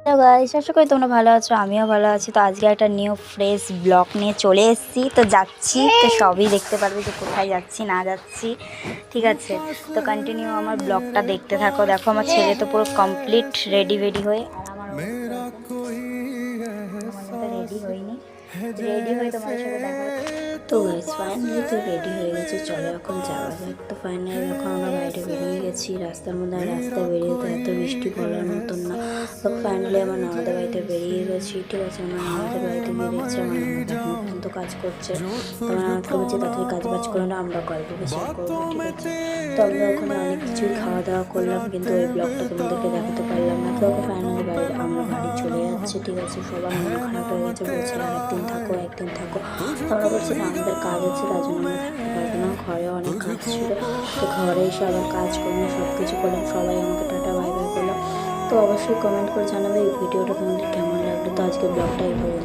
Hello guys, আশা করি তোমরা ভালো আছো। আমিও ভালো আছি। তো আজকে একটা নিউ ফ্রেশ ব্লগ নিয়ে চলে এসেছি। তো যাচ্ছি, তো সবই দেখতে পারবে যে কোথায় যাচ্ছি না যাচ্ছি। ঠিক আছে, তো কন্টিনিউ আমার ব্লগটা দেখতে থাকো। দেখো আমার ছেলে তো পুরো কমপ্লিট রেডি হয়ে, আর আমার রেডি হয়নি, রেডি হয়ে তোমাদের সাথে দেখা। তো গাইস ফাইনালি তো রেডি হয়ে গেছে, চলো এখন যাওয়া যাক। তো ফাইনালি যখন আমরা বাইরে বেরিয়ে গেছি রাস্তার মধ্যে, আর রাস্তায় বেরিয়ে তো এত বৃষ্টি বলার মতন না। তো ফাইনালি আমার নানাদের বাড়িতে বেরিয়ে গেছি। ঠিক আছে, আমার নানাদের বাড়িতে গিয়ে দেখছি আমার নানাদ এখনো পর্যন্ত কাজ করছে। তো আমার নানাদকে বলছি তাড়াতাড়ি কাজ বাজ করে না, আমরা গল্প শেয়ার করবো। ঠিক আছে, তো আমরা ওখানে অনেক কিছুই খাওয়া দাওয়া করলাম, কিন্তু ওই ব্লগটা তোমাদেরকে দেখাতে পারলাম না। তো ফাইনালি আমরা বাড়ি চলে যাচ্ছি। ঠিক আছে, সবার মন খারাপ হয়ে গেছে, বলছে আর একদিন থাকো একদিন থাকো। তো আমরা বলছি না, আমাদের কাজ আছে, তার জন্য আমরা থাকতে পারবো না, ঘরে অনেক কাজ ছিল। তো ঘরে এসে আবার কাজকর্ম সব কিছু করলাম, সবাই আমাকে টাটা বাই বাই করলাম। তো অবশ্যই কমেন্ট করে জানাবে এই ভিডিওটা তোমাদের কেমন লাগলো। তো আজকে ব্লগটা এইভাবে